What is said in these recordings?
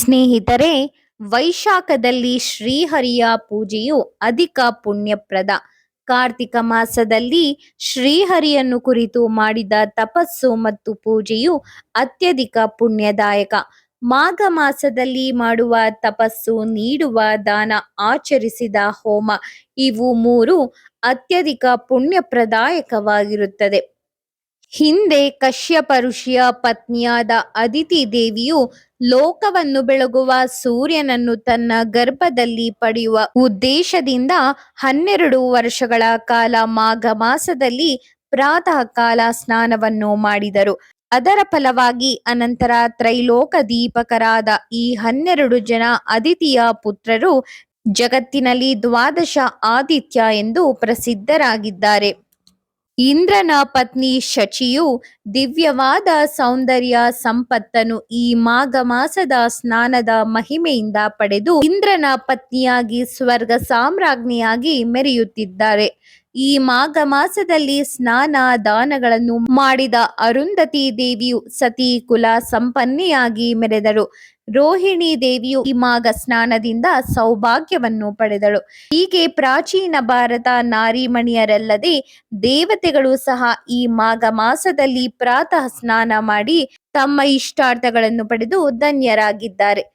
ಸ್ನೇಹಿತರೆ, ವೈಶಾಖದಲ್ಲಿ ಶ್ರೀಹರಿಯ ಪೂಜೆಯು ಅಧಿಕ ಪುಣ್ಯಪ್ರದ. ಕಾರ್ತಿಕ ಮಾಸದಲ್ಲಿ ಶ್ರೀಹರಿಯನ್ನು ಕುರಿತು ಮಾಡಿದ ತಪಸ್ಸು ಮತ್ತು ಪೂಜೆಯು ಅತ್ಯಧಿಕ ಪುಣ್ಯದಾಯಕ. ಮಾಘ ಮಾಸದಲ್ಲಿ ಮಾಡುವ ತಪಸ್ಸು, ನೀಡುವ ದಾನ, ಆಚರಿಸಿದ ಹೋಮ ಇವು ಮೂರು ಅತ್ಯಧಿಕ ಪುಣ್ಯಪ್ರದಾಯಕವಾಗಿರುತ್ತದೆ. ಹಿಂದೆ ಕಶ್ಯಪ ಋಷಿಯ ಪತ್ನಿಯಾದ ಅದಿತಿ ದೇವಿಯು ಲೋಕವನ್ನು ಬೆಳಗುವ ಸೂರ್ಯನನ್ನು ತನ್ನ ಗರ್ಭದಲ್ಲಿ ಪಡೆಯುವ ಉದ್ದೇಶದಿಂದ 12 ವರ್ಷಗಳ ಕಾಲ ಮಾಘ ಮಾಸದಲ್ಲಿ ಪ್ರಾತಃ ಕಾಲ ಸ್ನಾನವನ್ನು ಮಾಡಿದರು. ಅದರ ಫಲವಾಗಿ ಅನಂತರ ತ್ರೈಲೋಕ ದೀಪಕರಾದ ಈ 12 ಜನ ಅದಿತಿಯ ಪುತ್ರರು ಜಗತ್ತಿನಲ್ಲಿ ದ್ವಾದಶ ಆದಿತ್ಯ ಎಂದು ಪ್ರಸಿದ್ಧರಾಗಿದ್ದಾರೆ. ಇಂದ್ರನ ಪತ್ನಿ ಶಚಿಯು ದಿವ್ಯವಾದ ಸೌಂದರ್ಯ ಸಂಪತ್ತನ್ನು ಈ ಮಾಘ ಮಾಸದ ಸ್ನಾನದ ಮಹಿಮೆಯಿಂದ ಪಡೆದು ಇಂದ್ರನ ಪತ್ನಿಯಾಗಿ ಸ್ವರ್ಗ ಸಾಮ್ರಾಜ್ಞಿಯಾಗಿ ಮೆರೆಯುತ್ತಿದ್ದಾರೆ. ಈ ಮಾಘ ಮಾಸದಲ್ಲಿ ಸ್ನಾನ ದಾನಗಳನ್ನು ಮಾಡಿದ ಅರುಂಧತಿ ದೇವಿಯು ಸತಿ ಕುಲ ಸಂಪನ್ನೆಯಾಗಿ ಮೆರೆದಳು. ರೋಹಿಣಿ ದೇವಿಯು ಈ ಮಾಘ ಸ್ನಾನದಿಂದ ಸೌಭಾಗ್ಯವನ್ನು ಪಡೆದಳು. ಹೀಗೆ ಪ್ರಾಚೀನ ಭಾರತ ನಾರಿಮಣಿಯರಲ್ಲದೆ ದೇವತೆಗಳು ಸಹ ಈ ಮಾಘ ಮಾಸದಲ್ಲಿ ಪ್ರಾತಃ ಸ್ನಾನ ಮಾಡಿ ತಮ್ಮ ಇಷ್ಟಾರ್ಥಗಳನ್ನು ಪಡೆದು ಧನ್ಯರಾಗಿದ್ದಾರೆ.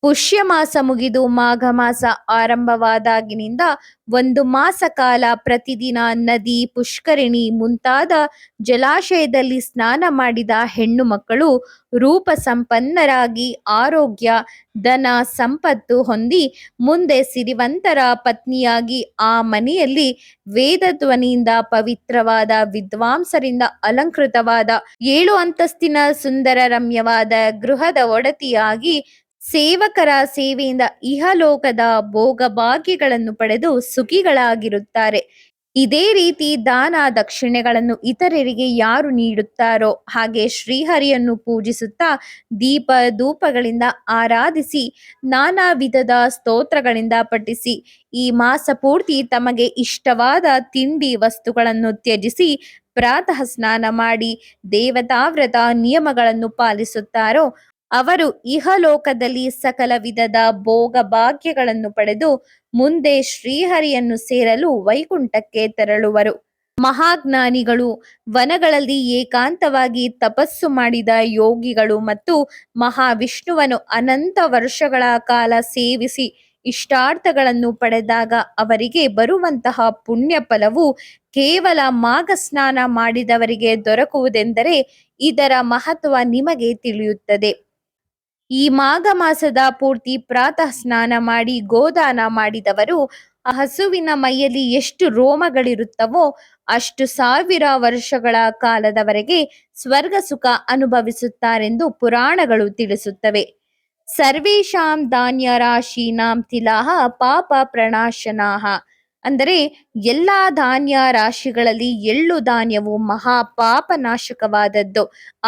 ಪುಷ್ಯ ಮಾಸ ಮುಗಿದು ಮಾಘ ಮಾಸ ಆರಂಭವಾದಾಗಿನಿಂದ 1 ಮಾಸ ಕಾಲ ಪ್ರತಿದಿನ ನದಿ, ಪುಷ್ಕರಿಣಿ ಮುಂತಾದ ಜಲಾಶಯದಲ್ಲಿ ಸ್ನಾನ ಮಾಡಿದ ಹೆಣ್ಣು ಮಕ್ಕಳು ರೂಪ ಸಂಪನ್ನರಾಗಿ ಆರೋಗ್ಯ, ಧನ, ಸಂಪತ್ತು ಹೊಂದಿ ಮುಂದೆ ಸಿರಿವಂತರ ಪತ್ನಿಯಾಗಿ ಆ ಮನೆಯಲ್ಲಿ ವೇದಧ್ವನಿಯಿಂದ ಪವಿತ್ರವಾದ ವಿದ್ವಾಂಸರಿಂದ ಅಲಂಕೃತವಾದ 7 ಅಂತಸ್ತಿನ ಸುಂದರ ರಮ್ಯವಾದ ಗೃಹದ ಒಡತಿಯಾಗಿ ಸೇವಕರ ಸೇವೆಯಿಂದ ಇಹಲೋಕದ ಭೋಗಭಾಗ್ಯಗಳನ್ನು ಪಡೆದು ಸುಖಿಗಳಾಗಿರುತ್ತಾರೆ. ಇದೇ ರೀತಿ ದಾನ ದಕ್ಷಿಣೆಗಳನ್ನು ಇತರರಿಗೆ ಯಾರು ನೀಡುತ್ತಾರೋ ಹಾಗೆ ಶ್ರೀಹರಿಯನ್ನು ಪೂಜಿಸುತ್ತಾ ದೀಪ ಧೂಪಗಳಿಂದ ಆರಾಧಿಸಿ ನಾನಾ ವಿಧದ ಸ್ತೋತ್ರಗಳಿಂದ ಪಠಿಸಿ ಈ ಮಾಸ ಪೂರ್ತಿ ತಮಗೆ ಇಷ್ಟವಾದ ತಿಂಡಿ ವಸ್ತುಗಳನ್ನು ತ್ಯಜಿಸಿ ಪ್ರಾತಃ ಸ್ನಾನ ಮಾಡಿ ದೇವತಾವ್ರತ ನಿಯಮಗಳನ್ನು ಪಾಲಿಸುತ್ತಾರೋ ಅವರು ಇಹಲೋಕದಲ್ಲಿ ಸಕಲ ವಿಧದ ಭೋಗ ಭಾಗ್ಯಗಳನ್ನು ಪಡೆದು ಮುಂದೆ ಶ್ರೀಹರಿಯನ್ನು ಸೇರಲು ವೈಕುಂಠಕ್ಕೆ ತೆರಳುವರು. ಮಹಾಜ್ಞಾನಿಗಳು, ವನಗಳಲ್ಲಿ ಏಕಾಂತವಾಗಿ ತಪಸ್ಸು ಮಾಡಿದ ಯೋಗಿಗಳು ಮತ್ತು ಮಹಾವಿಷ್ಣುವನ್ನು ಅನಂತ ವರ್ಷಗಳ ಕಾಲ ಸೇವಿಸಿ ಇಷ್ಟಾರ್ಥಗಳನ್ನು ಪಡೆದಾಗ ಅವರಿಗೆ ಬರುವಂತಹ ಪುಣ್ಯ ಫಲವು ಕೇವಲ ಮಾಘ ಸ್ನಾನ ಮಾಡಿದವರಿಗೆ ದೊರಕುವುದೆಂದರೆ ಇದರ ಮಹತ್ವ ನಿಮಗೆ ತಿಳಿಯುತ್ತದೆ. ಈ ಮಾಘ ಮಾಸದ ಪೂರ್ತಿ ಪ್ರಾತಃ ಸ್ನಾನ ಮಾಡಿ ಗೋದಾನ ಮಾಡಿದವರು ಆ ಹಸುವಿನ ಮೈಯಲ್ಲಿ ಎಷ್ಟು ರೋಮಗಳಿರುತ್ತವೋ ಅಷ್ಟು 1000 ವರ್ಷಗಳ ಕಾಲದವರೆಗೆ ಸ್ವರ್ಗ ಸುಖ ಅನುಭವಿಸುತ್ತಾರೆಂದು ಪುರಾಣಗಳು ತಿಳಿಸುತ್ತವೆ. ಸರ್ವೇಷಾಂ ಧಾನ್ಯ ರಾಶೀನಾಂ ತಿಲಾಹ ಪಾಪ ಪ್ರಣಾಶನಾಹ. ಅಂದರೆ ಎಲ್ಲಾ ಧಾನ್ಯ ರಾಶಿಗಳಲ್ಲಿ ಎಳ್ಳು ಧಾನ್ಯವು ಮಹಾಪಾಪನಾಶಕವಾದದ್ದು.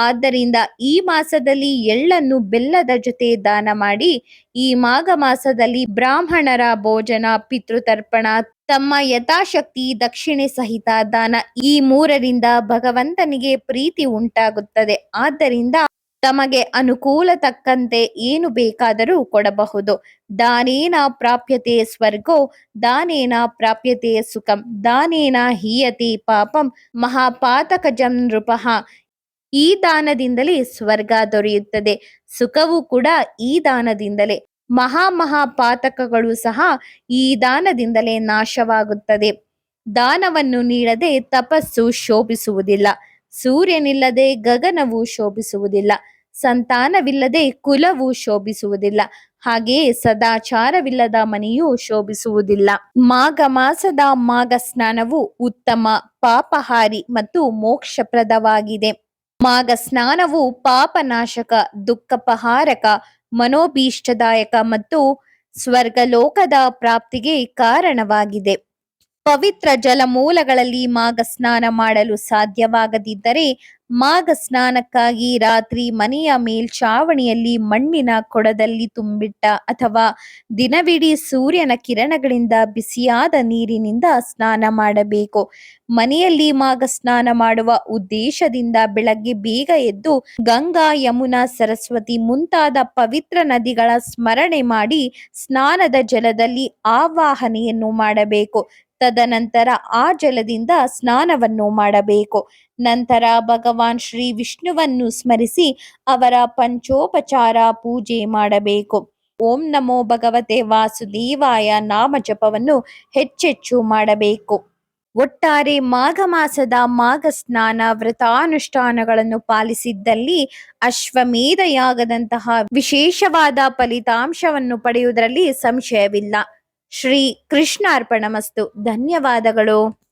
ಆದ್ದರಿಂದ ಈ ಮಾಸದಲ್ಲಿ ಎಳ್ಳನ್ನು ಬೆಲ್ಲದ ಜೊತೆ ದಾನ ಮಾಡಿ. ಈ ಮಾಘ ಮಾಸದಲ್ಲಿ ಬ್ರಾಹ್ಮಣರ ಭೋಜನ, ಪಿತೃತರ್ಪಣ, ತಮ್ಮ ಯಥಾಶಕ್ತಿ ದಕ್ಷಿಣೆ ಸಹಿತ ದಾನ ಈ 3ರಿಂದ ಭಗವಂತನಿಗೆ ಪ್ರೀತಿ ಉಂಟಾಗುತ್ತದೆ. ಆದ್ದರಿಂದ ತಮಗೆ ಅನುಕೂಲ ತಕ್ಕಂತೆ ಏನು ಬೇಕಾದರೂ ಕೊಡಬಹುದು. ದಾನೇನ ಪ್ರಾಪ್ಯತೆ ಸ್ವರ್ಗೋ ದಾನೇನ ಪ್ರಾಪ್ಯತೆ ಸುಖಂ ದಾನೇನ ಹೀಯತೆ ಪಾಪಂ ಮಹಾಪಾತಕಜಂ ನೃಪಃ. ಈ ದಾನದಿಂದಲೇ ಸ್ವರ್ಗ ದೊರೆಯುತ್ತದೆ, ಸುಖವೂ ಕೂಡ ಈ ದಾನದಿಂದಲೇ. ಮಹಾಪಾತಕಗಳು ಸಹ ಈ ದಾನದಿಂದಲೇ ನಾಶವಾಗುತ್ತದೆ. ದಾನವನ್ನು ನೀಡದೆ ತಪಸ್ಸು ಶೋಭಿಸುವುದಿಲ್ಲ, ಸೂರ್ಯನಿಲ್ಲದೆ ಗಗನವು ಶೋಭಿಸುವುದಿಲ್ಲ, ಸಂತಾನವಿಲ್ಲದೆ ಕುಲವು ಶೋಭಿಸುವುದಿಲ್ಲ, ಹಾಗೆಯೇ ಸದಾಚಾರವಿಲ್ಲದ ಮನೆಯೂ ಶೋಭಿಸುವುದಿಲ್ಲ. ಮಾಘ ಮಾಸದ ಮಾಘ ಸ್ನಾನವು ಉತ್ತಮ, ಪಾಪಹಾರಿ ಮತ್ತು ಮೋಕ್ಷಪ್ರದವಾಗಿದೆ. ಮಾಘ ಸ್ನಾನವು ಪಾಪನಾಶಕ, ದುಃಖಪಹಾರಕ, ಮನೋಭೀಷ್ಟದಾಯಕ ಮತ್ತು ಸ್ವರ್ಗಲೋಕದ ಪ್ರಾಪ್ತಿಗೆ ಕಾರಣವಾಗಿದೆ. ಪವಿತ್ರ ಜಲಮೂಲಗಳಲ್ಲಿ ಮಾಘ ಸ್ನಾನ ಮಾಡಲು ಸಾಧ್ಯವಾಗದಿದ್ದರೆ ಮಾಘ ಸ್ನಾನಕ್ಕಾಗಿ ರಾತ್ರಿ ಮನೆಯ ಮೇಲ್ಛಾವಣಿಯಲ್ಲಿ ಮಣ್ಣಿನ ಕೊಡದಲ್ಲಿ ತುಂಬಿಟ್ಟ ಅಥವಾ ದಿನವಿಡೀ ಸೂರ್ಯನ ಕಿರಣಗಳಿಂದ ಬಿಸಿಯಾದ ನೀರಿನಿಂದ ಸ್ನಾನ ಮಾಡಬೇಕು. ಮನೆಯಲ್ಲಿ ಮಾಘ ಸ್ನಾನ ಮಾಡುವ ಉದ್ದೇಶದಿಂದ ಬೆಳಗ್ಗೆ ಬೇಗ ಎದ್ದು ಗಂಗಾ, ಯಮುನಾ, ಸರಸ್ವತಿ ಮುಂತಾದ ಪವಿತ್ರ ನದಿಗಳ ಸ್ಮರಣೆ ಮಾಡಿ ಸ್ನಾನದ ಜಲದಲ್ಲಿ ಆವಾಹನೆಯನ್ನು ಮಾಡಬೇಕು. ತದನಂತರ ಆ ಜಲದಿಂದ ಸ್ನಾನವನ್ನು ಮಾಡಬೇಕು. ನಂತರ ಭಗವಾನ್ ಶ್ರೀ ವಿಷ್ಣುವನ್ನು ಸ್ಮರಿಸಿ ಅವರ ಪಂಚೋಪಚಾರ ಪೂಜೆ ಮಾಡಬೇಕು. ಓಂ ನಮೋ ಭಗವತೆ ವಾಸುದೇವಾಯ ನಾಮ ಜಪವನ್ನು ಹೆಚ್ಚೆಚ್ಚು ಮಾಡಬೇಕು. ಒಟ್ಟಾರೆ ಮಾಘ ಮಾಸದ ಮಾಘ ಸ್ನಾನ ವ್ರತಾನುಷ್ಠಾನಗಳನ್ನು ಪಾಲಿಸಿದ್ದಲ್ಲಿ ಅಶ್ವಮೇಧ ಯಾಗದಂತಹ ವಿಶೇಷವಾದ ಫಲಿತಾಂಶವನ್ನು ಪಡೆಯುವುದರಲ್ಲಿ ಸಂಶಯವಿಲ್ಲ. ಶ್ರೀ ಕೃಷ್ಣಾರ್ಪಣಮಸ್ತು. ಧನ್ಯವಾದಗಳು.